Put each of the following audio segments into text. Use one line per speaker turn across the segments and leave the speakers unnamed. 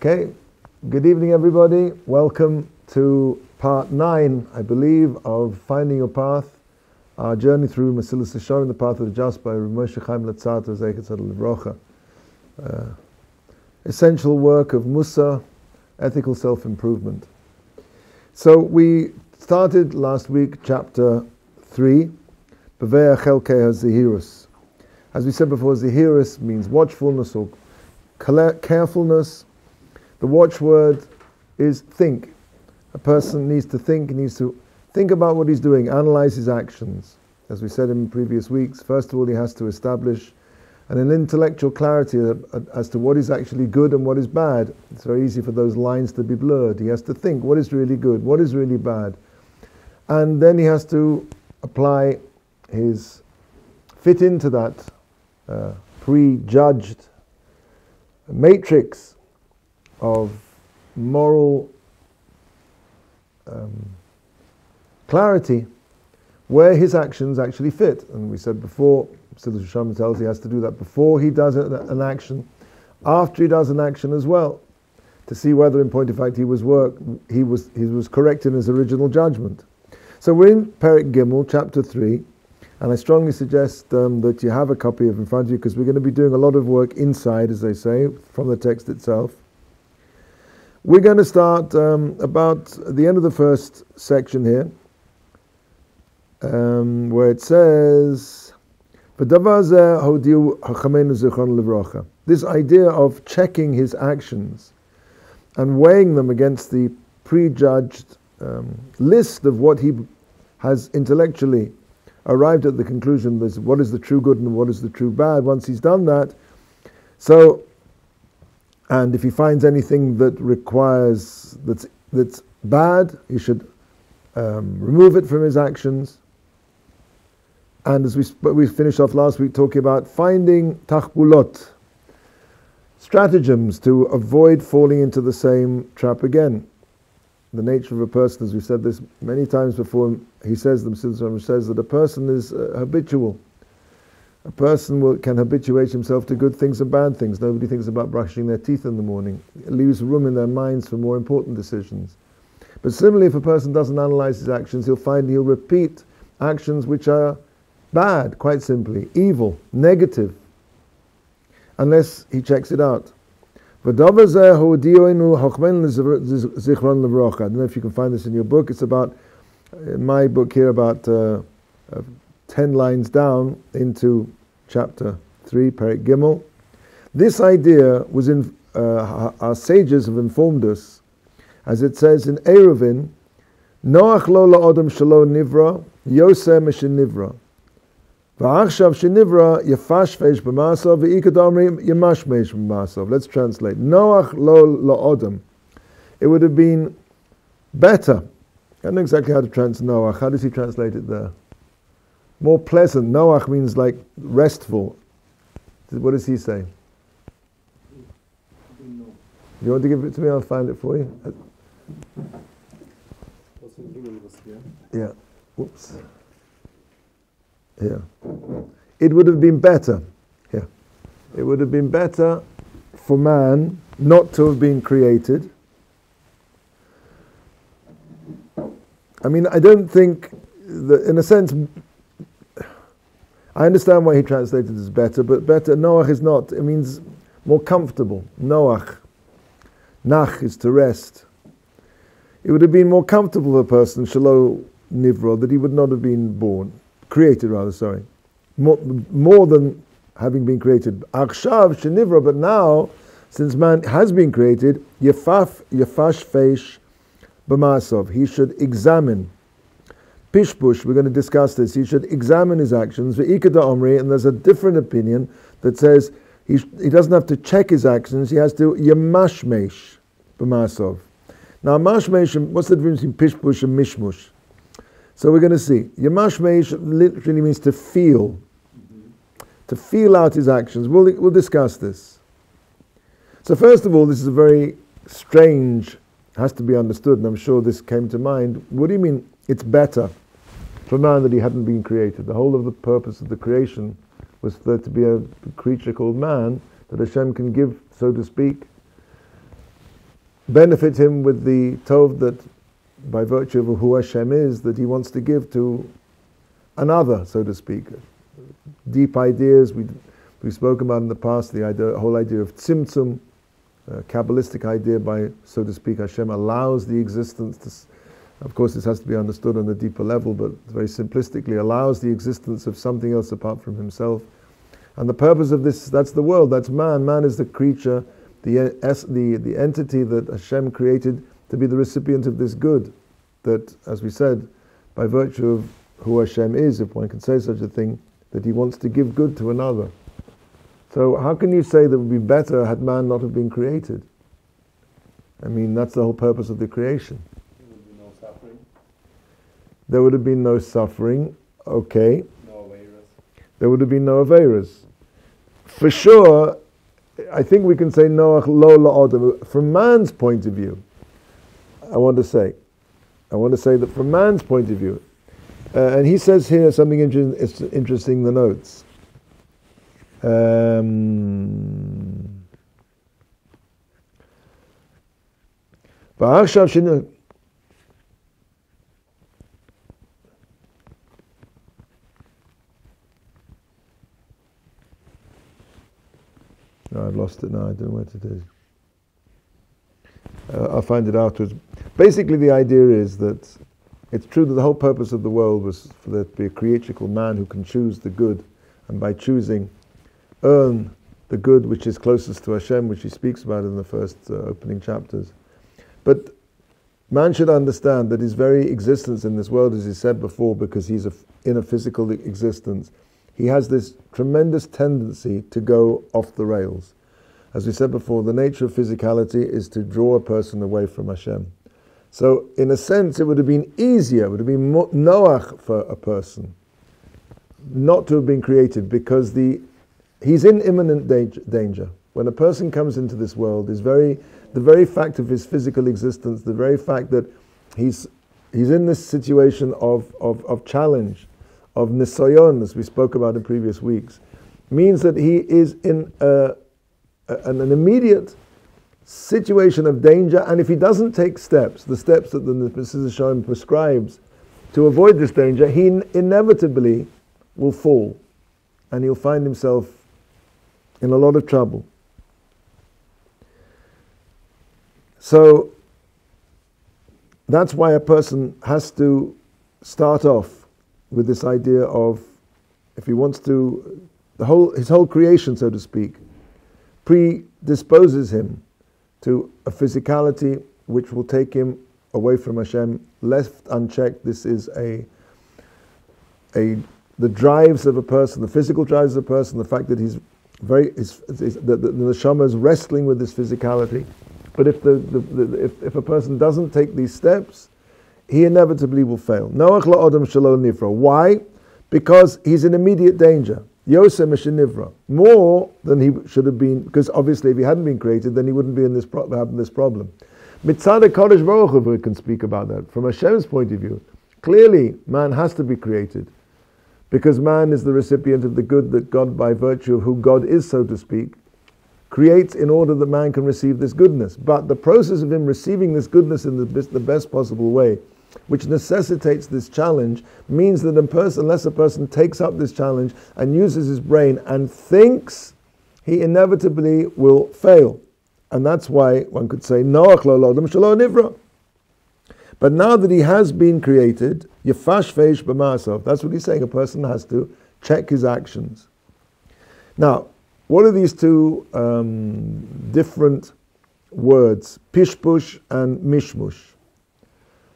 Okay, good evening everybody. Welcome to part 9, I believe, of Finding Your Path, our journey through Mesilas Yesharim, the path of the just by Rabbi Moshe Chaim Latzato Zeichas Livrocha. Essential work of Musa, ethical self-improvement. So we started last week chapter 3, Bevei Chelkei HaZehirus. As we said before, Zehirus means watchfulness or carefulness. The watchword is think. A person needs to think about what he's doing, analyze his actions. As we said in previous weeks, first of all he has to establish an intellectual clarity as to what is actually good and what is bad. It's very easy for those lines to be blurred. He has to think what is really good, what is really bad. And then he has to apply fit into that prejudged matrix of moral clarity where his actions actually fit. And we said before, Mesilas Yesharim tells he has to do that before he does an action, after he does an action as well, to see whether in point of fact he was correct in his original judgment. So we're in Perek Gimel, chapter 3, and I strongly suggest that you have a copy of it in front of you, because we're going to be doing a lot of work inside, as they say, from the text itself. We're going to start about the end of the first section here, where it says, this idea of checking his actions and weighing them against the prejudged list of what he has intellectually arrived at the conclusion, what is the true good and what is the true bad. Once he's done that, and if he finds anything that requires that's bad, he should remove it from his actions. And as we finished off last week talking about finding tachbulot, stratagems to avoid falling into the same trap again. The nature of a person, as we've said this many times before, the Mesilas says that a person is habitual. A person can habituate himself to good things and bad things. Nobody thinks about brushing their teeth in the morning. It leaves room in their minds for more important decisions. But similarly, if a person doesn't analyze his actions, he'll repeat actions which are bad, quite simply, evil, negative, unless he checks it out. I don't know if you can find this in your book. It's about, in my book here, about 10 lines down into chapter 3, Perek Gimel. This idea was our sages have informed us, as it says in Eruvin, Noach lo la'odam shelo nivra, yoseh mishin nivra. V'achshav shenivra yafashvesh b'ma'asav v'ikadamri yamashmesh b'ma'asav. Let's translate. Noach lo la'odam. It would have been better. I don't know exactly how to translate Noach. How does he translate it there? More pleasant. Noach means like restful. What does he say? You want to give it to me? I'll find it for you. Yeah. Whoops. Here. It would have been better. Here. It would have been better for man not to have been created. I mean, I don't think that, in a sense, I understand why he translated as better, but better, Noach is not. It means more comfortable. Noach. Nach is to rest. It would have been more comfortable for a person, Shelo Nivro, that he would not have been created, more than having been created. Akshav Shenivra, but now, since man has been created, Yafash Feish B'Masov, he should examine. Pishpush, we're going to discuss this, he should examine his actions. Ve'ikada Omri, and there's a different opinion that says he doesn't have to check his actions, he has to Yamashmesh B'Masov. Now, Mashmesh, what's the difference between Pishpush and Mishmush? So we're going to see. Yamashmesh literally means to feel. To feel out his actions. We'll discuss this. So first of all, this is a very strange, has to be understood, and I'm sure this came to mind. What do you mean it's better for man that he hadn't been created? The whole of the purpose of the creation was there to be a creature called man that Hashem can give, so to speak, benefit him with the tov that, by virtue of who Hashem is, that he wants to give to another, so to speak. Deep ideas we've spoken about in the past, the whole idea of tzimtzum, a Kabbalistic idea by, so to speak, Hashem allows the existence to, of course this has to be understood on a deeper level, but very simplistically allows the existence of something else apart from himself. And the purpose of this, that's the world, that's man. Man is the creature, the entity that Hashem created to be the recipient of this good, that, as we said, by virtue of who Hashem is, if one can say such a thing, that he wants to give good to another. So how can you say that it would be better had man not have been created? I mean, that's the whole purpose of the creation.
There would be no suffering.
There would have been no suffering, okay.
No averas.
There would have been no averas. For sure, I think we can say Noach lo la'odam. From man's point of view, I want to say that from man's point of view, and he says here something interesting in the notes. No, I've lost it now. I don't know what it is. I'll find it afterwards. Basically, the idea is that it's true that the whole purpose of the world was for there to be a creational man who can choose the good, and by choosing, earn the good which is closest to Hashem, which he speaks about in the first opening chapters. But man should understand that his very existence in this world, as he said before, because he's in a physical existence, he has this tremendous tendency to go off the rails. As we said before, the nature of physicality is to draw a person away from Hashem. So, in a sense, it would have been easier, it would have been noach for a person not to have been created, because he's in imminent danger. When a person comes into this world, the very fact of his physical existence, the very fact that he's in this situation of challenge, of nisayon, as we spoke about in previous weeks, means that he is in an immediate situation of danger, and if he doesn't take steps, the steps that the Yesharim prescribes to avoid this danger, he inevitably will fall, and he'll find himself in a lot of trouble. So that's why a person has to start off with this idea of, if he wants to, his whole creation, so to speak, predisposes him to a physicality which will take him away from Hashem. Left unchecked, this is the drives of a person, the physical drives of a person, the fact that the neshama is wrestling with this physicality. But if a person doesn't take these steps, he inevitably will fail. Noach la'odam shelo nivra. Why? Because he's in immediate danger. Yosem mishenivra, more than he should have been, because obviously if he hadn't been created, then he wouldn't be in having this problem. Mitzad HaKadosh Baruch Hu, we can speak about that. From Hashem's point of view, clearly man has to be created, because man is the recipient of the good that God, by virtue of who God is, so to speak, creates in order that man can receive this goodness. But the process of him receiving this goodness in the best possible way, which necessitates this challenge, means that unless a person takes up this challenge and uses his brain and thinks, he inevitably will fail. And that's why one could say, Noach lo lodem shelo nivra. But now that he has been created, yefash feish b'ma'asav, that's what he's saying, a person has to check his actions. Now, what are these two different words, pishpush and mishmush?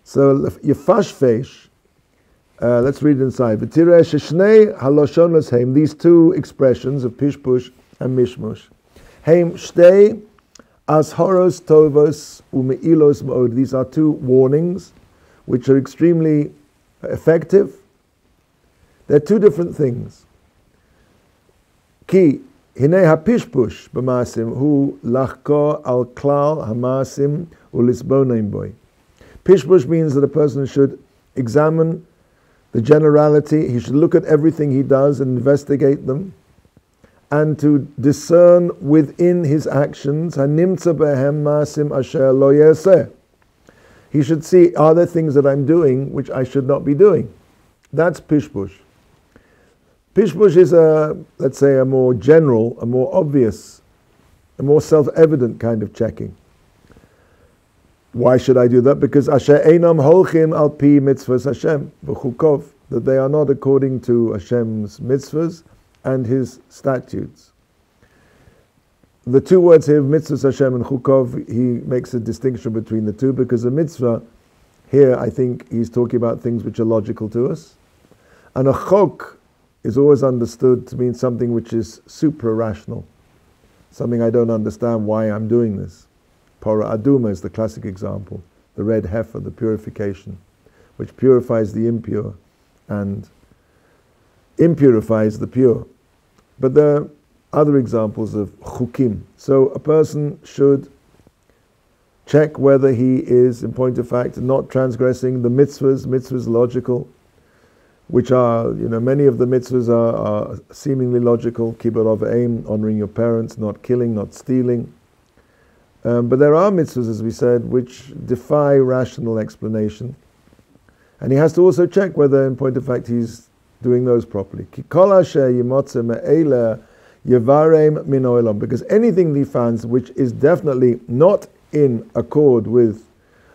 So, yefash feish, let's read it inside. V'tireh sheshnei haloshon l'sheim, these two expressions of pishpush and mishmush. Heim shtei asharos tovos u'meilos ma'od. These are two warnings which are extremely effective. They're two different things. Ki hinei hapishpush b'maasim hu lachko al klal hamaasim u'lisbonim boy. Pishpush means that a person should examine the generality, he should look at everything he does and investigate them, and to discern within his actions, hanimtza behem masim asher lo yaseh. He should see, are there things that I'm doing which I should not be doing? That's pishpush. Pishpush is let's say, a more general, a more obvious, a more self-evident kind of checking. Why should I do that? Because asher einam holchim al pi mitzvahs Hashem v'chukov, that they are not according to Hashem's mitzvahs and his statutes. The two words here, mitzvahs Hashem and chukov, he makes a distinction between the two, because a mitzvah, here I think he's talking about things which are logical to us. And a chok is always understood to mean something which is supra-rational, something I don't understand why I'm doing this. Pora aduma is the classic example, the red heifer, the purification, which purifies the impure and impurifies the pure. But there are other examples of chukim. So a person should check whether he is, in point of fact, not transgressing the mitzvahs logical, which are, many of the mitzvahs are seemingly logical, kibbut of aim, honoring your parents, not killing, not stealing. But there are mitzvahs, as we said, which defy rational explanation. And he has to also check whether, in point of fact, he's doing those properly. Because anything he finds which is definitely not in accord with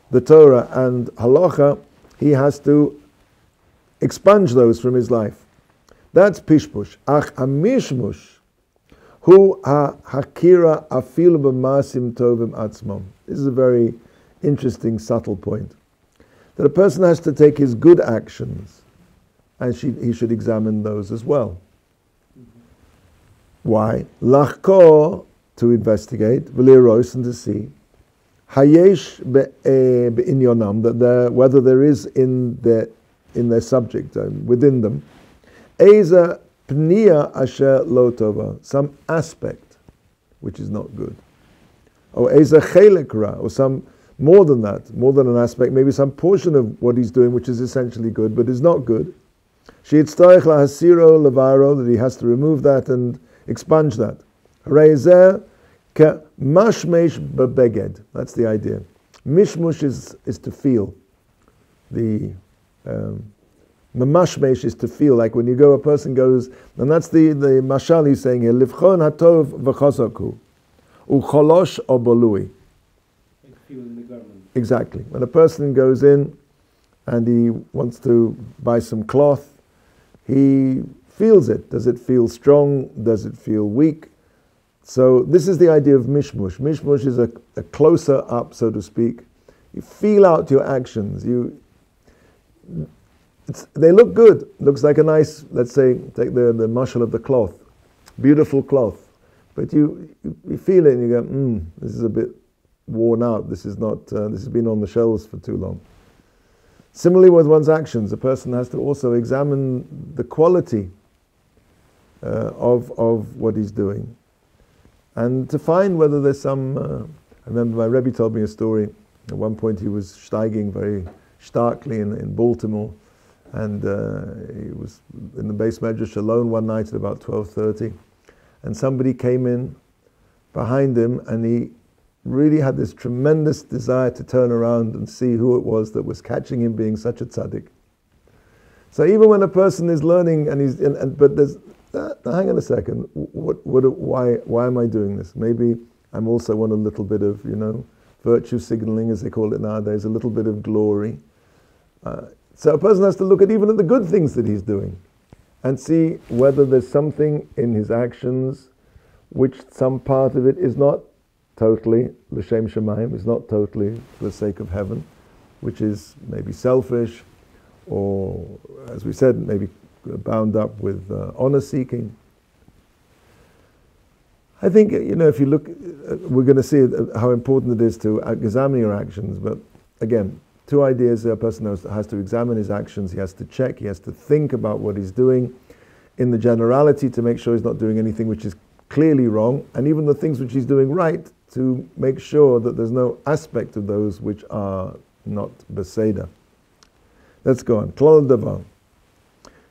the Torah and halacha, he has to expunge those from his life. That's pishpush. Ach amishmush hu hakira afil b'masim tovim atzmam. This is a very interesting, subtle point. That a person has to take his good actions and he should examine those as well. Why? Lachkor, to investigate, v'liros, and to see, hayesh be'inyonam, that whether there is in their subject, within them, eza pnia asher lo tova, some aspect which is not good, or eza chelek ra, or some more than that, more than an aspect, maybe some portion of what he's doing which is essentially good but is not good. Sheyitztarech lahasiro levaro, that he has to remove that and expunge that. Reizer ke mashmesh bebeged. That's the idea. Mishmush is to feel. The mamashmesh is to feel, like when you go, a person goes, and that's the mashal he's saying here. Livchon hatov v'chosaku ucholosh obolui.
Feel in the garment.
Exactly. When a person goes in and he wants to buy some cloth, he feels it. Does it feel strong? Does it feel weak? So this is the idea of mishmush. Mishmush is a closer up, so to speak. You feel out your actions. They look good. Looks like a nice, let's say, take the mashal of the cloth. Beautiful cloth. But you feel it and you go, this is a bit worn out. This is not. This has been on the shelves for too long. Similarly with one's actions, a person has to also examine the quality of what he's doing, and to find whether there's some. I remember my Rabbi told me a story. At one point he was steiging very starkly in Baltimore, and he was in the base medrash alone one night at about 12:30, and somebody came in behind him, and he really had this tremendous desire to turn around and see who it was that was catching him being such a tzaddik. So even when a person is learning and but there's hang on a second, why am I doing this? Maybe I'm also want a little bit of virtue signaling, as they call it nowadays, a little bit of glory. So a person has to look at even at the good things that he's doing and see whether there's something in his actions which some part of it is not totally l'shem shamayim, is not totally for the sake of heaven, which is maybe selfish, or, as we said, maybe bound up with honor seeking. I think, if you look, we're going to see how important it is to examine your actions, but again, two ideas: a person has to examine his actions, he has to check, he has to think about what he's doing in the generality to make sure he's not doing anything which is clearly wrong, and even the things which he's doing right, to make sure that there's no aspect of those which are not beseda. Let's go on. Klal davar.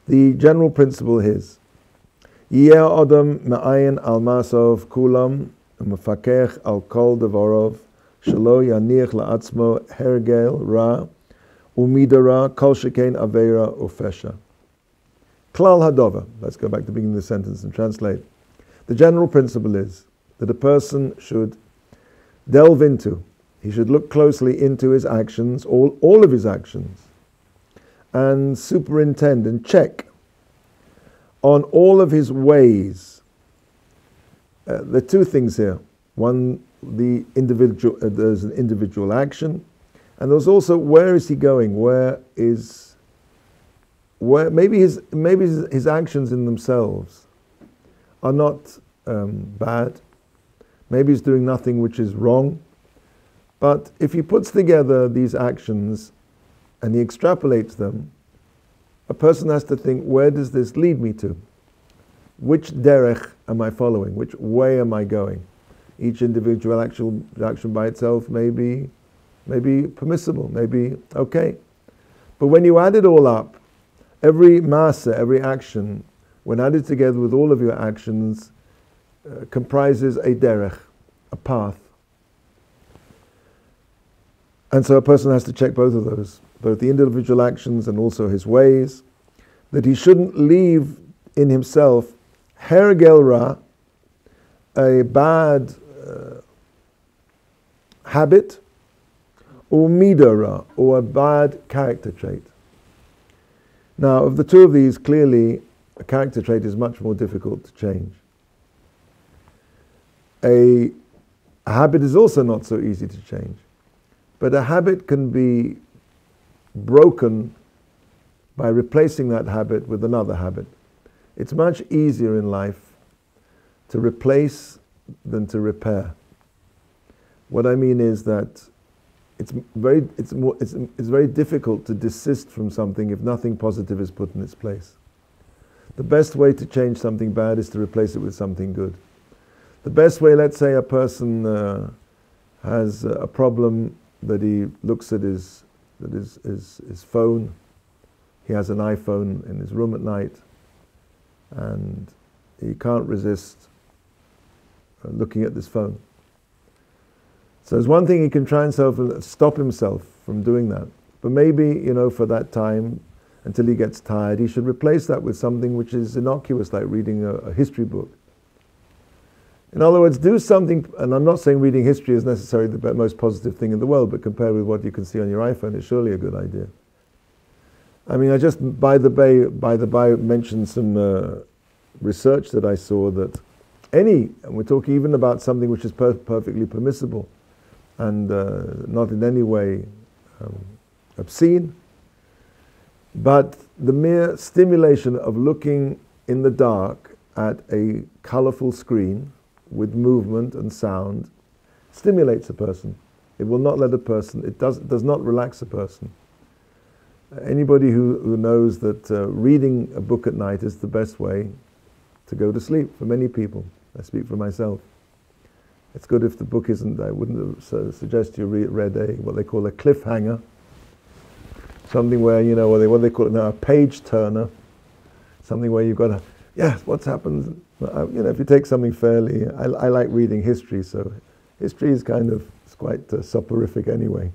The general principle is Yeh Adam me'ayin al masov kulam u'mefakech al kol devorov shelo yaniach la'atzmo hergel ra u'midara kol shekain aveira ufesha. Klal hadova. Let's go back to the beginning of the sentence and translate. The general principle is that a person should delve into, he should look closely into his actions, all of his actions, and superintend and check on all of his ways. There are two things here. One, the individual. There's an individual action, and there's also where is he going? Where maybe his actions in themselves are not bad. Maybe he's doing nothing which is wrong. But if he puts together these actions and he extrapolates them, a person has to think, where does this lead me to? Which derech am I following? Which way am I going? Each individual action by itself may be permissible, maybe okay. But when you add it all up, every masa, every action, when added together with all of your actions, comprises a derech, a path. And so a person has to check both of those, both the individual actions and also his ways, that he shouldn't leave in himself hergel ra, a bad habit, or midara, or a bad character trait. Now, of the two of these, clearly a character trait is much more difficult to change. A habit is also not so easy to change. But a habit can be broken by replacing that habit with another habit. It's much easier in life to replace than to repair. What I mean is that it's very difficult to desist from something if nothing positive is put in its place. The best way to change something bad is to replace it with something good. The best way, let's say a person has a problem that he looks at his phone. He has an iPhone in his room at night, and he can't resist looking at this phone. So there's one thing he can try and stop himself from doing that. But maybe, for that time, until he gets tired, he should replace that with something which is innocuous, like reading a history book. In other words, do something, and I'm not saying reading history is necessarily the most positive thing in the world, but compared with what you can see on your iPhone, it's surely a good idea. I mean, I just, by the by, mentioned some research that I saw that and we're talking even about something which is perfectly permissible and not in any way obscene, but the mere stimulation of looking in the dark at a colorful screen with movement and sound stimulates a person. It will not let a person, it does not relax a person. Anybody who knows that reading a book at night is the best way to go to sleep for many people. I speak for myself. It's good if the book isn't, I wouldn't suggest you read what they call a cliffhanger. Something where, what they call it now, a page turner. Something where you've got to, yes, what's happened? If you take something fairly, I like reading history, so history is it's quite soporific anyway.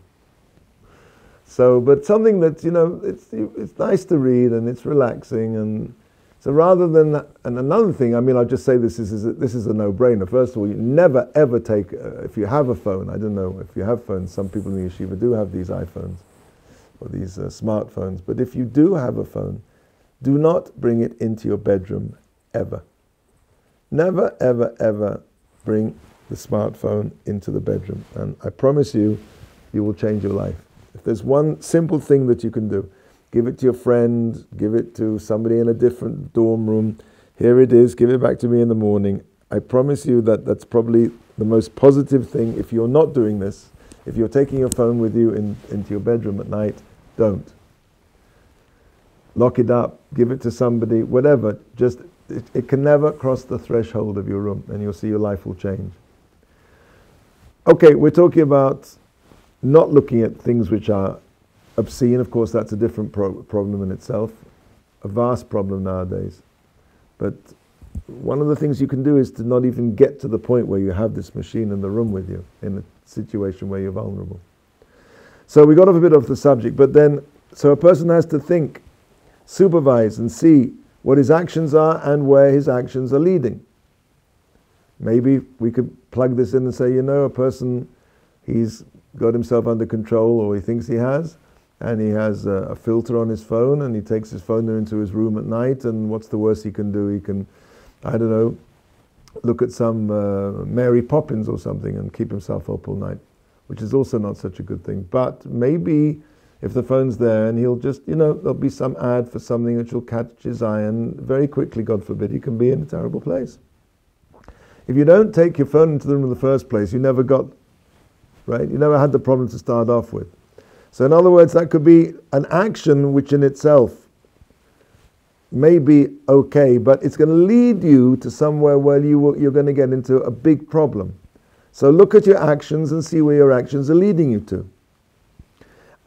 So, but something that, it's nice to read and it's relaxing, and so rather than that, and another thing, I'll just say this is a no-brainer. First of all, you never ever take, if you have a phone, I don't know if you have phones, some people in the yeshiva do have these iPhones or these smartphones, but if you do have a phone, do not bring it into your bedroom ever. Never, ever, ever bring the smartphone into the bedroom. And I promise you, you will change your life. If there's one simple thing that you can do, give it to your friend, give it to somebody in a different dorm room. Here it is, give it back to me in the morning. I promise you that that's probably the most positive thing. If you're not doing this, if you're taking your phone with you into your bedroom at night, don't. Lock it up, give it to somebody, whatever. Just it can never cross the threshold of your room, and you'll see your life will change. Okay, we're talking about not looking at things which are obscene. Of course, that's a different problem in itself, a vast problem nowadays. But one of the things you can do is to not even get to the point where you have this machine in the room with you, in a situation where you're vulnerable. So we got off a bit off the subject, but then, so a person has to think, supervise and see what his actions are and where his actions are leading. Maybe we could plug this in and say, a person, he's got himself under control, or he thinks he has, and he has a filter on his phone, and he takes his phone into his room at night, and what's the worst he can do? He can, look at some Mary Poppins or something and keep himself up all night, which is also not such a good thing. But maybe if the phone's there and he'll just, there'll be some ad for something which will catch his eye, and very quickly, God forbid, he can be in a terrible place. If you don't take your phone into the room in the first place, you never got, right? You never had the problem to start off with. So in other words, that could be an action which in itself may be okay, but it's going to lead you to somewhere where you're going to get into a big problem. So look at your actions and see where your actions are leading you to.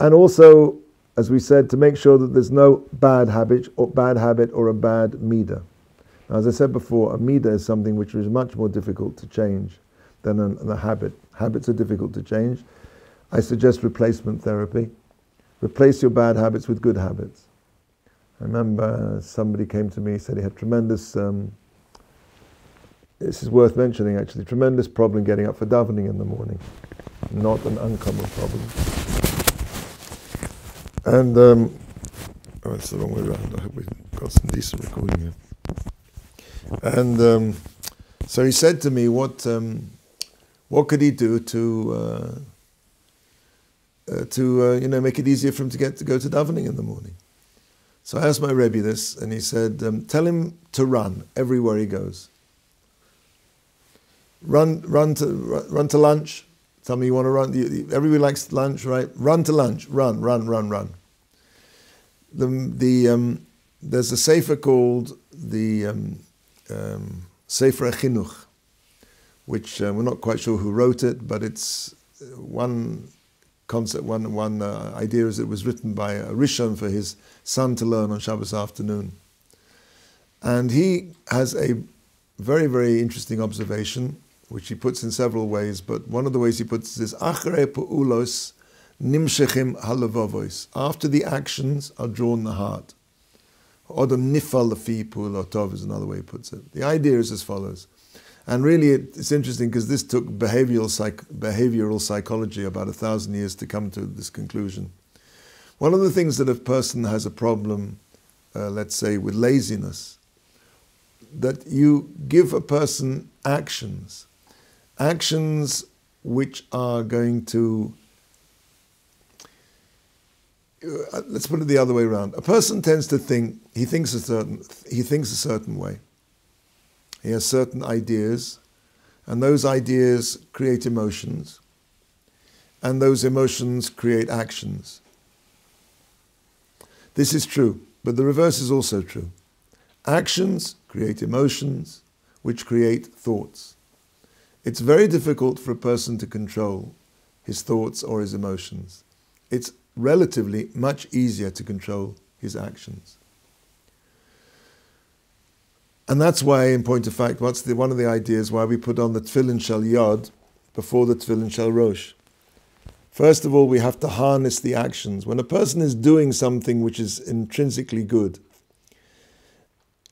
And also, as we said, to make sure that there's no bad habit or a bad midah. Now, as I said before, a midah is something which is much more difficult to change than a habit. Habits are difficult to change. I suggest replacement therapy. Replace your bad habits with good habits. I remember somebody came to me, said he had tremendous, this is worth mentioning actually, tremendous problem getting up for davening in the morning. Not an uncommon problem. And, it's the wrong way around. I hope we've got some decent recording here. And so he said to me, what could he do to make it easier for him to go to davening in the morning? So I asked my Rabbi this, and he said, tell him to run everywhere he goes. Run to lunch. Tell me you want to run. Everybody likes lunch, right? Run to lunch. Run. There's a sefer called the Sefer Chinuch, which we're not quite sure who wrote it, but it's one concept, one idea is it was written by a Rishon for his son to learn on Shabbos afternoon. And he has a very, very interesting observation, which he puts in several ways, but one of the ways he puts it is, Achrei pu'ulos nimshechim halavavos. After the actions are drawn the heart. Odom nifal lefi pu'ulotov is another way he puts it. The idea is as follows. And really it's interesting because this took behavioral psychology about 1,000 years to come to this conclusion. One of the things that a person has a problem, let's say with laziness, that you give a person actions which are going to, let's put it the other way around. A person tends to think, he thinks a certain way. He has certain ideas, and those ideas create emotions, and those emotions create actions. This is true, but the reverse is also true. Actions create emotions, which create thoughts. It's very difficult for a person to control his thoughts or his emotions. It's relatively much easier to control his actions. And that's why, in point of fact, one of the ideas why we put on the tefillin shel yod before the tefillin shel rosh. First of all, we have to harness the actions. When a person is doing something which is intrinsically good,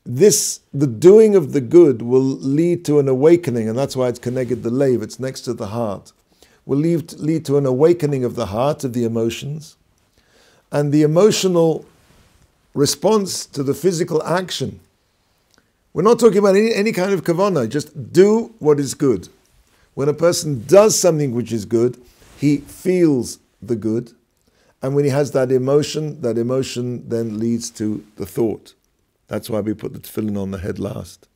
the doing of the good will lead to an awakening, and that's why it's connected the leiv, it's next to the heart, will lead to an awakening of the heart, of the emotions, and the emotional response to the physical action. We're not talking about any kind of kavanah, just do what is good. When a person does something which is good, he feels the good, and when he has that emotion then leads to the thought. That's why we put the tefillin on the head last.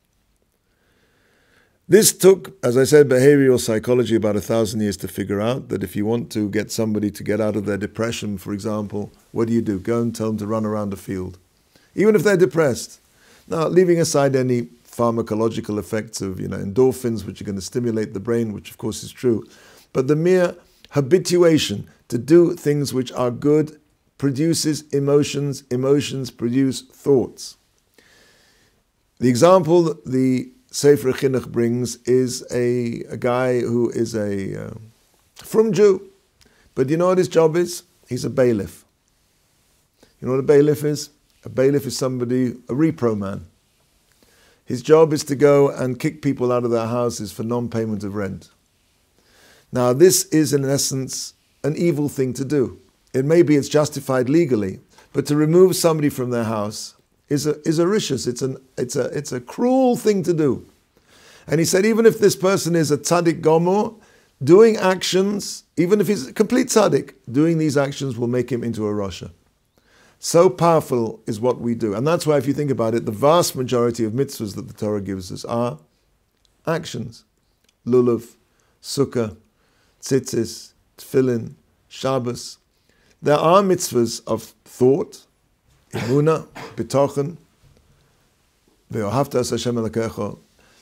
This took, as I said, behavioral psychology about 1,000 years to figure out that if you want to get somebody to get out of their depression, for example, what do? Go and tell them to run around the field, even if they're depressed. Now, leaving aside any pharmacological effects of endorphins, which are going to stimulate the brain, which of course is true, but the mere habituation to do things which are good produces emotions, emotions produce thoughts. The example that the Sefer Chinuch brings is a guy who is a from Jew, but you know what his job is? He's a bailiff. You know what a bailiff is? A bailiff is somebody, a repro man. His job is to go and kick people out of their houses for non-payment of rent. Now this is in essence an evil thing to do. Maybe it's justified legally, but to remove somebody from their house is a rishus. It's a cruel thing to do. And he said, even if this person is a tzaddik gomor, doing actions, even if he's a complete tzaddik, doing these actions will make him into a rasha. So powerful is what we do. And that's why if you think about it, the vast majority of mitzvahs that the Torah gives us are actions. Lulav, sukkah, tzitzis, tefillin, Shabbos. There are mitzvahs of thought, emunah, bitochen, ve'ohavta es Hashem elokecha.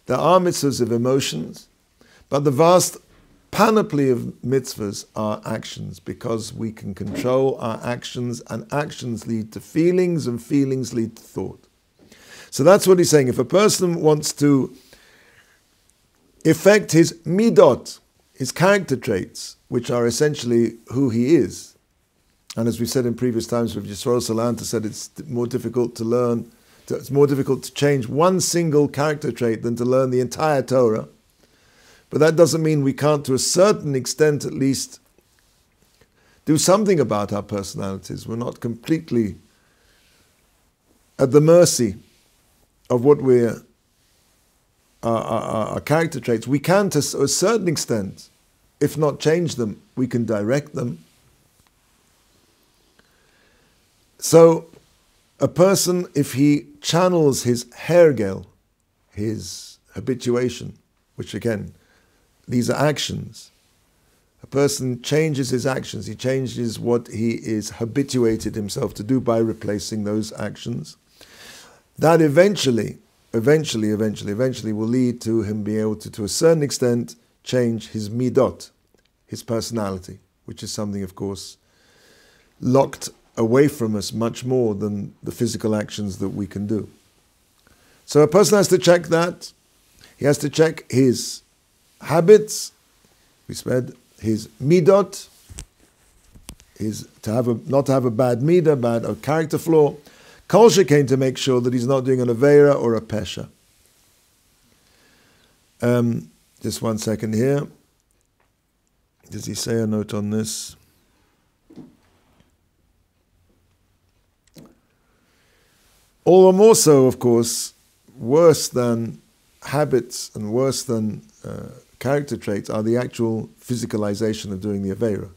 There are mitzvahs of emotions, but the vast panoply of mitzvahs are actions, because we can control our actions, and actions lead to feelings, and feelings lead to thought. So that's what he's saying. If a person wants to effect his midot, his character traits, which are essentially who he is, and as we said in previous times with Yeshivat Ohr Somayach said, it's more difficult to learn, it's more difficult to change one single character trait than to learn the entire Torah. But that doesn't mean we can't, to a certain extent at least, do something about our personalities. We're not completely at the mercy of what we're, our character traits. We can, to a certain extent, if not change them, we can direct them. So, a person, if he channels his hergel, his habituation, which again, these are actions. A person changes his actions. He changes what he is habituated himself to do by replacing those actions. That eventually will lead to him being able to a certain extent, change his midot, his personality, which is something, of course, locked away from us much more than the physical actions that we can do. So a person has to check that. He has to check his habits, we said, his midot, not to have a bad midah, bad character flaw. Kol shekain, to make sure that he's not doing an aveira or a pesha. Just 1 second here. Does he say a note on this? All the more so, of course, worse than habits and worse than character traits are the actual physicalization of doing the aveira.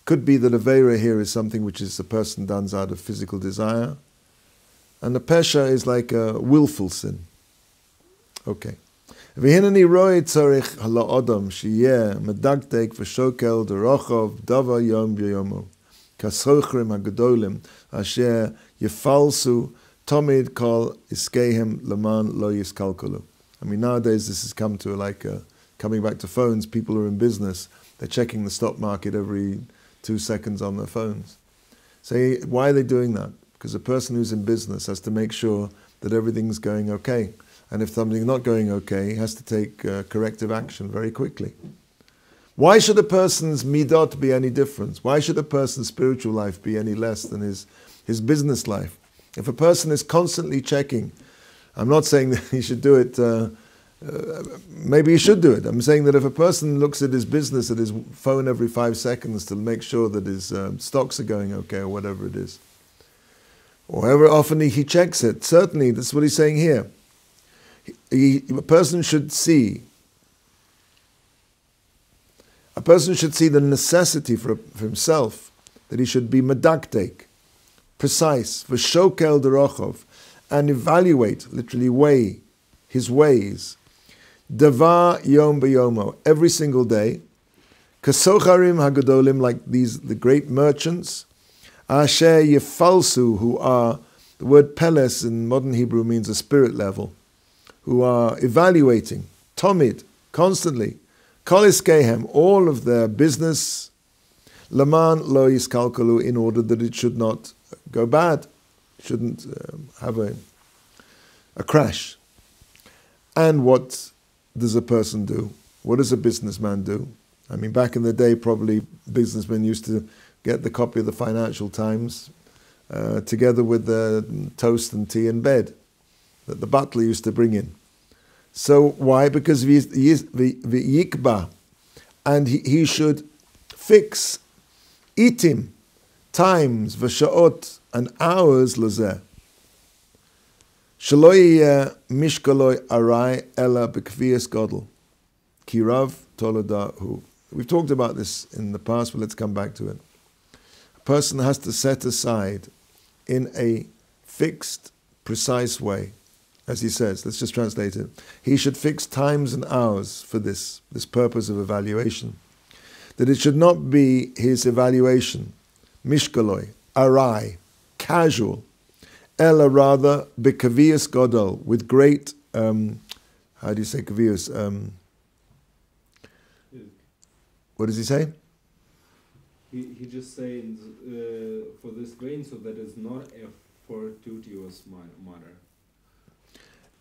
Could be that aveira here is something which is a person does out of physical desire, and the pesha is like a willful sin. Okay. V'hineni roi tzarich ha'la'odam sheyeh medagdek v'shokel d'rochov dava yom b'yomo kasrochrim ha'gedolim asher yefalsu tomid kol iskehem leman lo yiskalkolu. I mean, nowadays this has come to like coming back to phones. People are in business. They're checking the stock market every 2 seconds on their phones. So why are they doing that? Because a person who's in business has to make sure that everything's going okay. And if something's not going okay, he has to take corrective action very quickly. Why should a person's midot be any different? Why should a person's spiritual life be any less than his business life? If a person is constantly checking, I'm not saying that he should do it, maybe he should do it. I'm saying that if a person looks at his business, at his phone every 5 seconds to make sure that his stocks are going okay or whatever it is, or however often he checks it, certainly that's what he's saying here. A person should see the necessity for himself that he should be medaktek, precise, v'shokel derochov, and evaluate, literally weigh his ways, davar yom b'yomo, every single day, kasocharim hagadolim, like the great merchants, asher yefalsu, who are, the word peles in modern Hebrew means a spirit level, who are evaluating, tomid, constantly, kol iskehem, all of their business, laman lo yiskalkalu, in order that it should not go bad, shouldn't have a crash. And what does a person do? What does a businessman do? I mean, back in the day, probably businessmen used to get the copy of the Financial Times together with the toast and tea in bed that the butler used to bring in. So why? Because the yikba, and he should fix itim, times, v'sha'ot, and hours lazeh. Shaloi mishkaloi arai ela b'kviyas godel. Kirav toladahu. We've talked about this in the past, but let's come back to it. A person has to set aside in a fixed, precise way, as he says. Let's just translate it. He should fix times and hours for this purpose of evaluation. That it should not be his evaluation, mishkaloi, arai, casual, ella rather b'kavius godol, with great, how do you say kavius? What does he say?
He just saying for this grain, so that is not a fortuitous matter.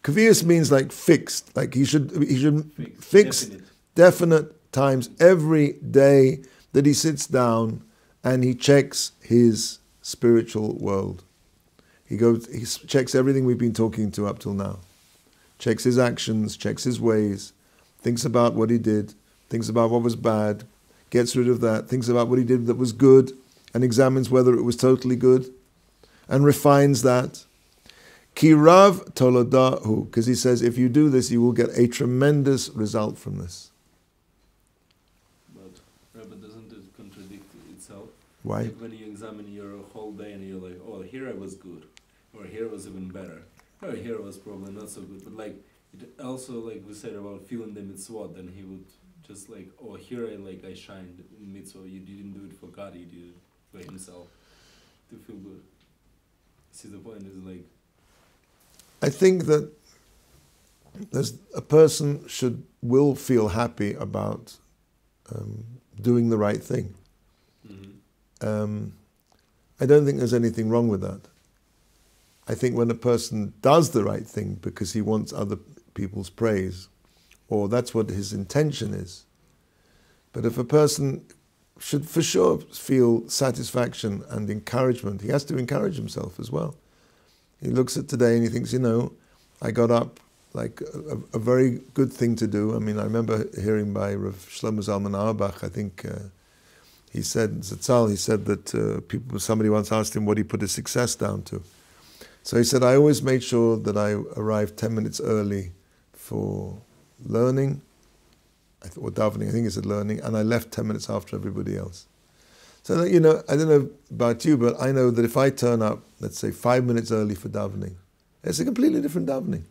Kavius means like fixed, like he should fix definite times every day that he sits down and he checks his spiritual world. He checks everything we've been talking to up till now. Checks his actions, checks his ways, thinks about what he did, thinks about what was bad, gets rid of that, thinks about what he did that was good, and examines whether it was totally good, and refines that. Kirav toladahu, because he says if you do this, you will get a tremendous result from this.
But Rabbi, doesn't it contradict itself?
Why?
Like when you examine your whole day and you're like, oh, here I was good, or here was even better, or here was probably not so good. But like it also, like we said about feeling the mitzvot, then he would just like, oh, here I shined in mitzvah. You didn't do it for God, you did it for himself to feel good. See, the point is like,
I think that a person will feel happy about doing the right thing. I don't think there's anything wrong with that. I think when a person does the right thing because he wants other people's praise, or that's what his intention is. But if a person should for sure feel satisfaction and encouragement, he has to encourage himself as well. He looks at today and he thinks, I got up, like a very good thing to do. I mean, I remember hearing by Rav Shlomo Zalman Auerbach, I think he said that somebody once asked him what he put his success down to. So he said, I always made sure that I arrived 10 minutes early for learning, or davening, I think he said learning, and I left 10 minutes after everybody else. So, I don't know about you, but I know that if I turn up, let's say 5 minutes early for davening, it's a completely different davening.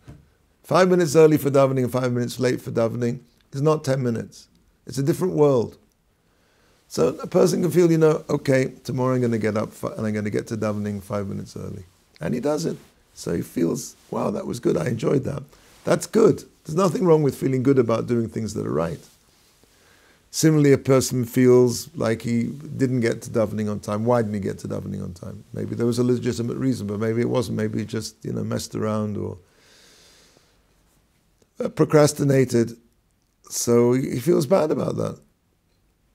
5 minutes early for davening and 5 minutes late for davening is not 10 minutes. It's a different world. So a person can feel, okay, tomorrow I'm going to get up and I'm going to get to davening 5 minutes early. And he does it. So he feels, wow, that was good, I enjoyed that. That's good. There's nothing wrong with feeling good about doing things that are right. Similarly, a person feels like he didn't get to davening on time. Why didn't he get to davening on time? Maybe there was a legitimate reason, but maybe it wasn't. Maybe he just, messed around or procrastinated. So he feels bad about that.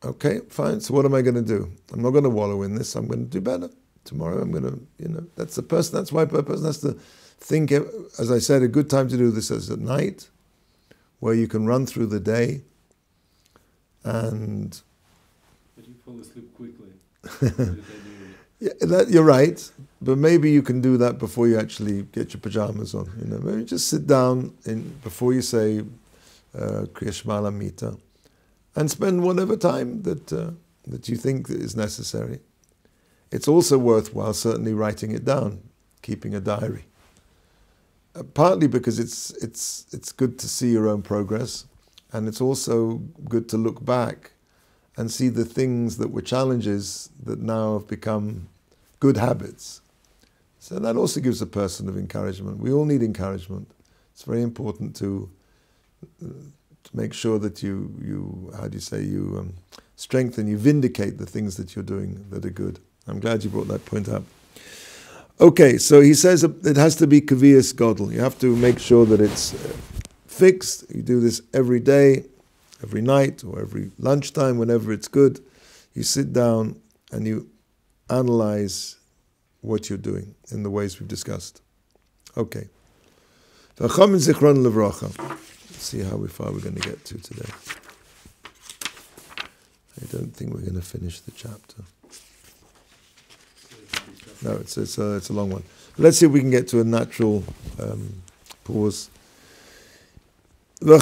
Okay, fine. So what am I going to do? I'm not going to wallow in this. I'm going to do better. Tomorrow I'm going to, that's the person. That's why a person has to think, as I said, a good time to do this is at night, where you can run through the day. And
but you fall asleep quickly.
Yeah, you're right, but maybe you can do that before you actually get your pajamas on. Maybe just sit down before you say Kriya Shema Lamita, and spend whatever time that you think is necessary. It's also worthwhile, certainly, writing it down, keeping a diary. Partly because it's good to see your own progress, and it's also good to look back and see the things that were challenges that now have become good habits. So that also gives a person of encouragement. We all need encouragement. It's very important to make sure that you strengthen, you vindicate the things that you're doing that are good. I'm glad you brought that point up. Okay, so he says it has to be kaviyas godel. You have to make sure that it's fixed. You do this every day, every night, or every lunchtime, whenever it's good. You sit down and you analyze what you're doing in the ways we've discussed. Okay. Let's see how far we're going to get to today. I don't think we're going to finish the chapter. No, it's a long one. Let's see if we can get to a natural pause. Our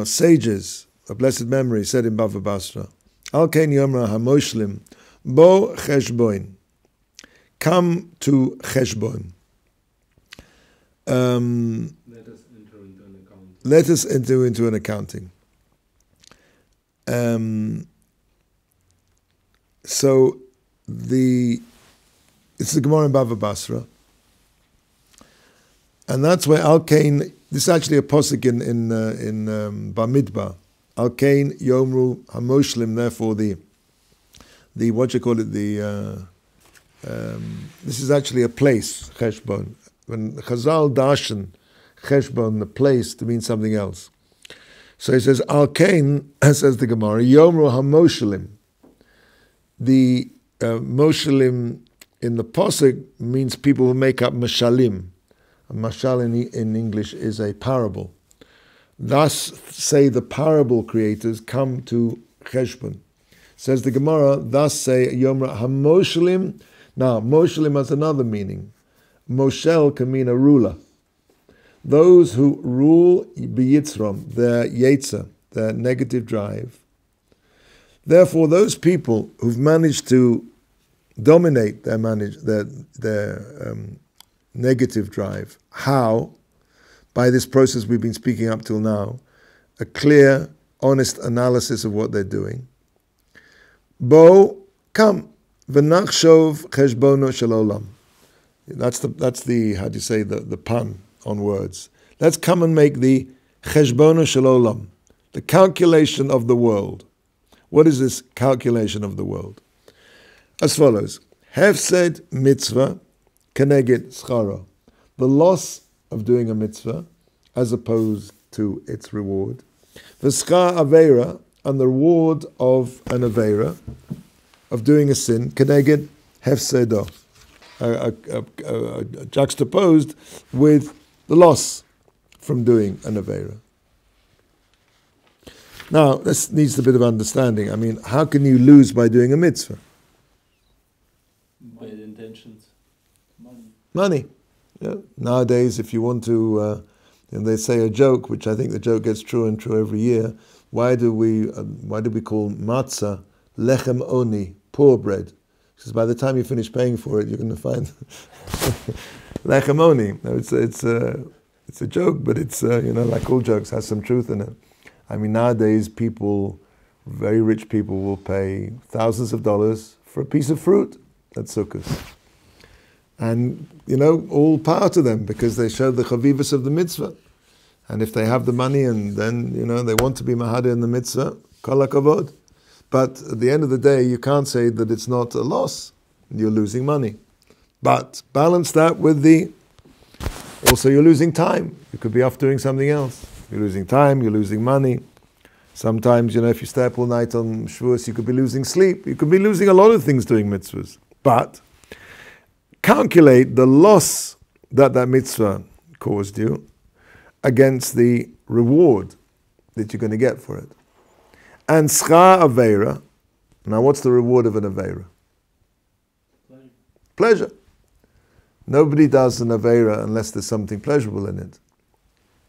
sages, a blessed memory, said in Bava Basra, Al Kein Yomra HaMoshlim Bo Cheshboin. Come to Cheshboin.
Let us enter into an accounting.
Let us enter into an accounting. So it's the Gemara in Bava Basra, and that's where Al Kain. This is actually a posuk in Bamidbar. Al Kain Yomru Hamoshlim. Therefore, the what you call it this is actually a place Cheshbon. When Chazal darshan Cheshbon, the place, to mean something else. So he says Al Kain, says the Gemara, Yomru Hamoshlim. The Moshalim in the Posuk means people who make up Mashalim. A Mashal in English is a parable. Thus say the parable creators, come to Cheshbon. Says the Gemara, thus say Yomra HaMoshalim. Now, Moshalim has another meaning. Moshel can mean a ruler. Those who rule B'yitzrom, their Yetzer, their negative drive. Therefore, those people who've managed to dominate their negative drive, how? By this process we've been speaking up till now, a clear, honest analysis of what they're doing. Bo, come, v'nachshov cheshbono shel olam. That's the how do you say the pun on words. Let's come and make the cheshbono shel olam, the calculation of the world. What is this calculation of the world? As follows: Hefsed mitzvah keneged scharo. The loss of doing a mitzvah as opposed to its reward. V'schar aveira, and the reward of an aveira, of doing a sin, keneged hefsedo, juxtaposed with the loss from doing an aveira. Now, this needs a bit of understanding. I mean, how can you lose by doing a mitzvah?
By the intentions.
Money. Yeah. Nowadays, if you want to, they say a joke, which I think the joke gets truer and truer every year. Why do we call matzah lechem oni, poor bread? Because by the time you finish paying for it, you're going to find lechem oni. No, it's a joke, but it's like all jokes, has some truth in it. I mean, nowadays people, very rich people, will pay thousands of dollars for a piece of fruit at Sukkot. And, all power to them, because they show the chavivus of the mitzvah. And if they have the money and then, they want to be mahadeh in the mitzvah, kol hakavod. But at the end of the day, you can't say that it's not a loss. You're losing money. But balance that with also you're losing time. You could be off doing something else. You're losing time, you're losing money. Sometimes, if you stay up all night on Shavuos, you could be losing sleep. You could be losing a lot of things doing mitzvahs. But calculate the loss that mitzvah caused you against the reward that you're going to get for it. And schar aveira. Now, what's the reward of an aveira? Pleasure. Nobody does an aveira unless there's something pleasurable in it.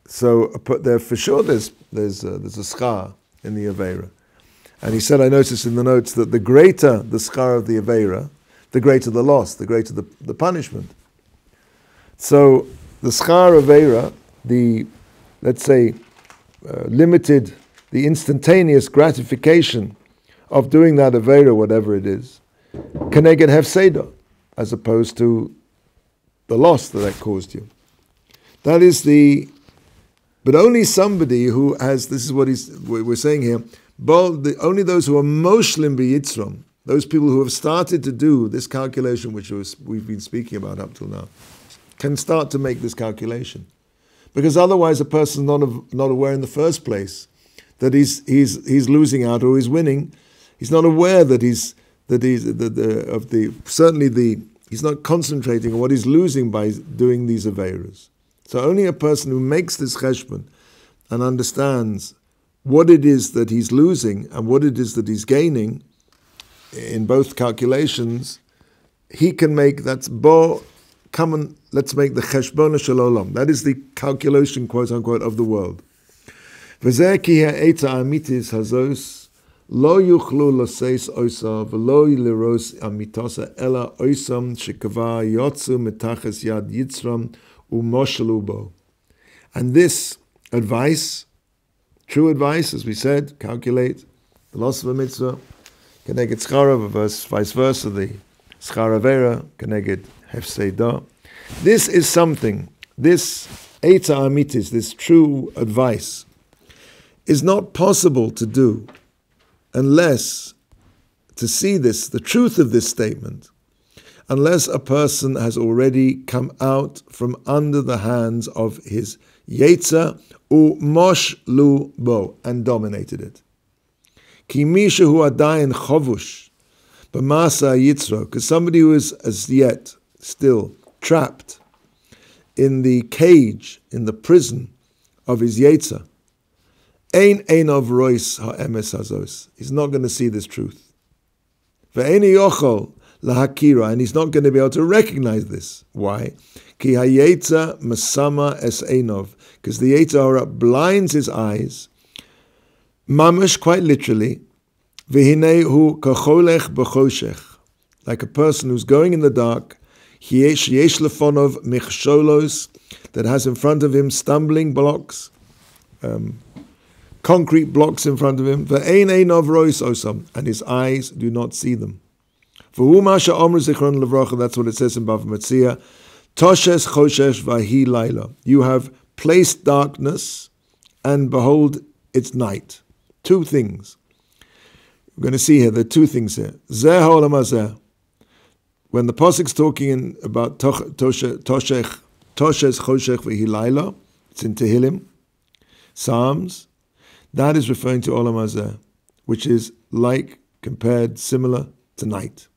So, there for sure, there's a schar in the aveira. And he said, I noticed in the notes that the greater the schar of the aveira, the greater the loss, the greater the punishment. So, the schar aveira, let's say, limited, the instantaneous gratification of doing that aveira, whatever it is, keneged hefsedo, as opposed to the loss that caused you. That is but only somebody who has, this is what we're saying here, only those who are moshlim b'yitzrom, those people who have started to do this calculation, which we've been speaking about up till now, can start to make this calculation. Because otherwise a person's not aware in the first place that he's losing out or he's winning. He's not aware that he's not concentrating on what he's losing by doing these aveiros. So only a person who makes this cheshbon and understands what it is that he's losing and what it is that he's gaining in both calculations, he can make, let's make the cheshbon shel olam. That is the calculation, quote unquote, of the world. V'zeh ki ha'eta amitis hazos lo yuchlu l'seis oisa v'lo liros amitosa ela oisam shekava yotzu metaches yad yitzram u'moshelu bo. And this advice, true advice, as we said, calculate the loss of a mitzvah, keneged schara, vice versa, the schara vera, keneged hefseidah. This is something, this eita amitis, this true advice, is not possible to do unless, to see this, the truth of this statement, unless a person has already come out from under the hands of his yetzer u'mosh lu bo, and dominated it. Ki misha hu adayin chovush b'masa yitzro, because somebody who is as yet still trapped in the cage, in the prison of his yetzer, ein of rois ha'emes hazos, he's not going to see this truth. Ve'ein yochol lahakira, and he's not going to be able to recognize this. Why? Ki ha'yetzer masama es einov, because the yetzer hara blinds his eyes, mamash, quite literally, v'hinei hu kacholech b'choshech, like a person who's going in the dark, yesh lefonov michsholos, that has in front of him stumbling blocks, concrete blocks in front of him, ve'ein einov rois osam, and his eyes do not see them. V'hu masha omr zichron levracha, that's what it says in Bava Metzia, toshes choshesh vahi laila, you have placed darkness, and behold, it's night. Two things. We're going to see here, there are two things here. Zeh ha'olam hazeh. When the Pasuk's talking about toshes choshech v'hi laila, it's in Tehillim, Psalms, that is referring to olam hazeh, which is like, compared, similar to night.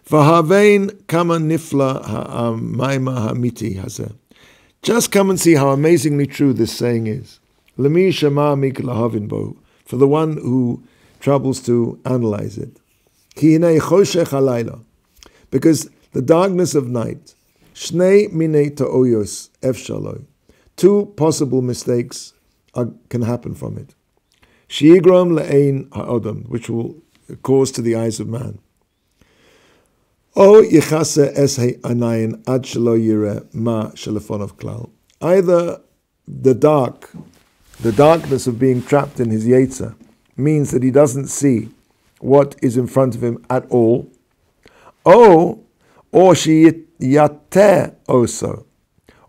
V'havein kama nifla ha'mayma ha'miti hazeh. Just come and see how amazingly true this saying is. L'mi shema mik lahavin bo, for the one who troubles to analyze it. Ki hinei choshech halayla, because the darkness of night, shnei minei ta'oyos efshaloi, two possible mistakes can happen from it. Shigrom le'ein ha'odam, which will cause to the eyes of man. O yichase es ha'anayin ad shelo yireh ma shelefonov klal. Either the darkness of being trapped in his yetzer means that he doesn't see what is in front of him at all, or she yateh also,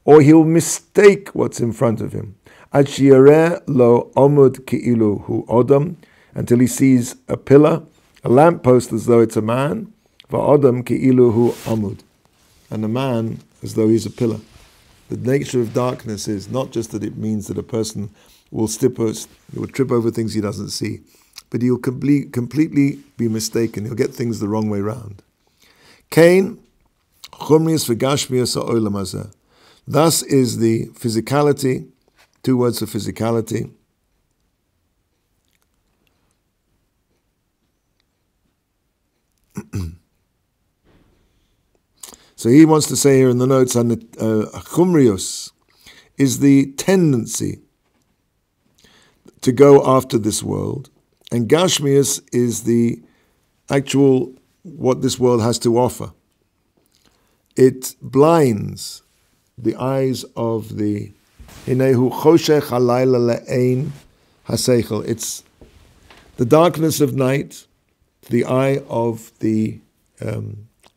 or he'll mistake what's in front of him. Ad sheyareh lo omud ki'ilu hu odam, until he sees a pillar, a lamppost as though it's a man, va'odam ki'ilu hu omud, and a man as though he's a pillar. The nature of darkness is not just that it means that a person will trip over things he doesn't see, but he'll completely be mistaken. He'll get things the wrong way round. Kain, chumrius v'gashmius ha'olam hazeh. Thus is the physicality, two words for physicality. So he wants to say here in the notes, chumrius is the tendency to go after this world, and gashmius is the actual, what this world has to offer. It blinds the eyes of the hinehu choshech halayla le'ein haseichel. It's the darkness of night, the eye of the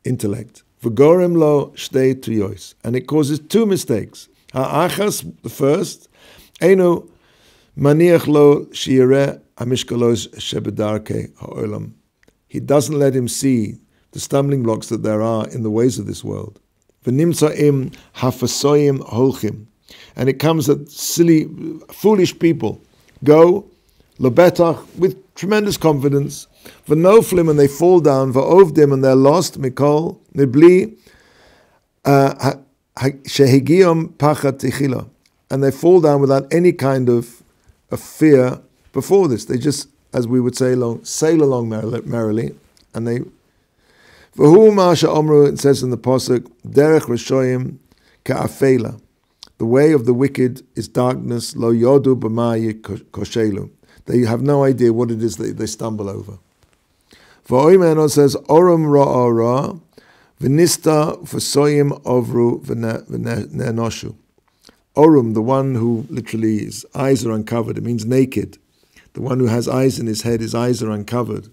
intellect. V'gorem lo shtei tuyos, and it causes two mistakes. Ha'achas, the first, einu maniach lo shireh hamishkalos shebedarke ha'olam. He doesn't let him see the stumbling blocks that there are in the ways of this world. V'nimtza'im hafasoyim holchim. And it comes that silly, foolish people go, lebetach, with tremendous confidence, v'noflim, and they fall down, v'ovdim, and they're lost, mikol, mibli, shehigiyom pachat tichila. And they fall down without any kind of fear before this. They just, as we would say, sail along merrily, and they. V'hu ma'asha omru, it says in the pasuk, derech rishoyim ka'afela. The way of the wicked is darkness. Lo yodu b'ma koshelu. They have no idea what it is that they stumble over. V'oimeno says orum ra'ara v'nista v'soyim ovru v'nenoshu. Orum, the one who literally his eyes are uncovered, it means naked. The one who has eyes in his head, his eyes are uncovered.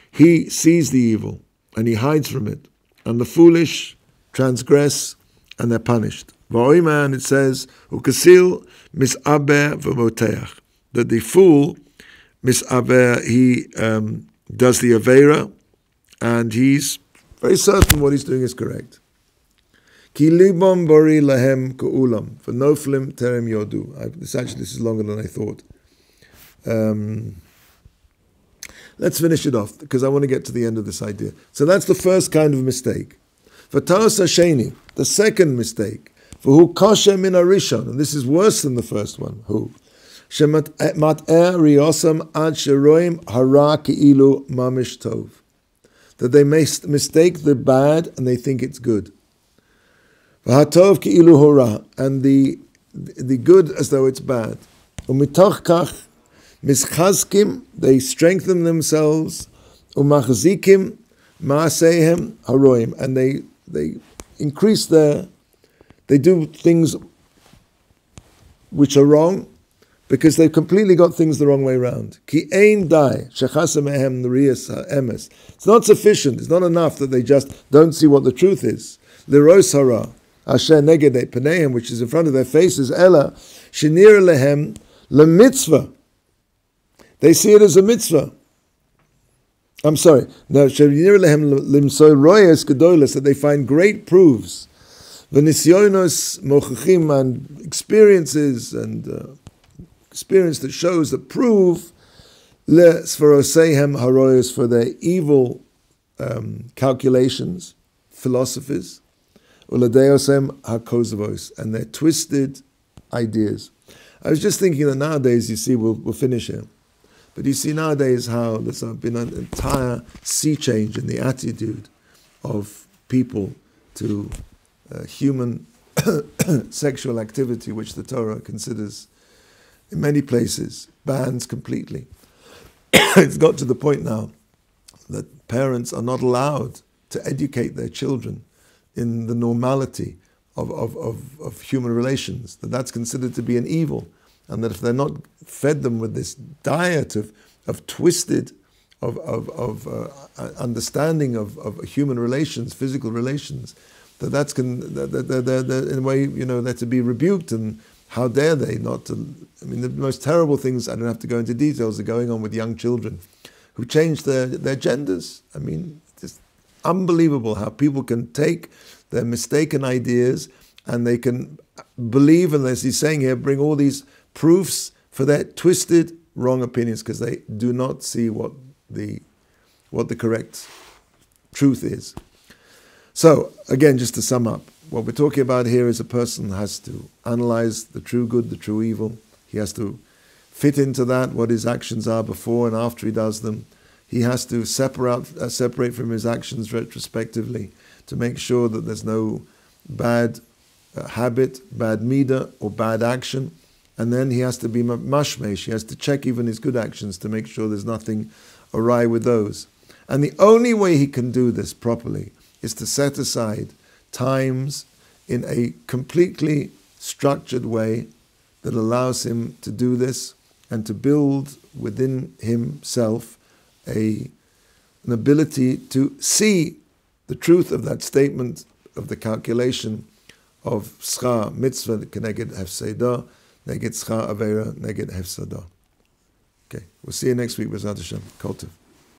He sees the evil and he hides from it. And the foolish transgress and they're punished. V'oiman, it says, ukasil misaber v'moteach. That the fool, misaber, he does the avera and he's very certain what he's doing is correct. Ki libam bori lahem ku'ulam, v'noflim terem yodu. This is longer than I thought. Let's finish it off, because I want to get to the end of this idea. So that's the first kind of mistake. V'taos hasheni, the second mistake. V'hu kasher min harishon, and this is worse than the first one. Who? Shemat'er riyosam ad sheroim hara ki'ilu mamish tov. That they mistake the bad and they think it's good. V'hatov ki'ilu hora, and the good as though it's bad. U'mitoch kach mischazkim, they strengthen themselves. U'machzikim ma'aseihem haroim, and they increase they do things which are wrong because they've completely got things the wrong way around. Ki ein dai shechasem ehem nuriyas emes. It's not sufficient. It's not enough that they just don't see what the truth is. Liros hara asher neged peneim, which is in front of their faces. Ella shenir lehem lemitzvah. They see it as a mitzvah. I'm sorry. No, shenir lehem limsoy royes gedolas, that they find great proofs. V'nisyonos mochachim, and experiences and experience that shows, that prove le sferoseihem haroyos, for their evil calculations, philosophies, uladeosem hakozavos, and their twisted ideas. I was just thinking that nowadays, you see, we'll finish here, but you see nowadays how there's been an entire sea change in the attitude of people to human sexual activity, which the Torah considers in many places bans completely. It's got to the point now that parents are not allowed to educate their children in the normality of human relations, that's considered to be an evil, and that if they're not fed them with this diet of twisted understanding of human relations, physical relations, that's in a way, they're to be rebuked, and how dare they not to. I mean, the most terrible things, I don't have to go into details, are going on with young children who change their genders. I mean, it's unbelievable how people can take their mistaken ideas and they can believe, and as he's saying here, bring all these proofs for their twisted, wrong opinions, because they do not see what the correct truth is. So, again, just to sum up, what we're talking about here is a person has to analyze the true good, the true evil. He has to fit into that, what his actions are before and after he does them. He has to separate from his actions retrospectively to make sure that there's no bad habit, bad midah, or bad action. And then he has to be mashmesh. He has to check even his good actions to make sure there's nothing awry with those. And the only way he can do this properly is to set aside times in a completely structured way that allows him to do this and to build within himself an ability to see the truth of that statement, of the calculation of schar mitzvah keneged hefseda, neged schar avera neged hefsada. Okay, we'll see you next week, B'ezrat Hashem. Kol tov.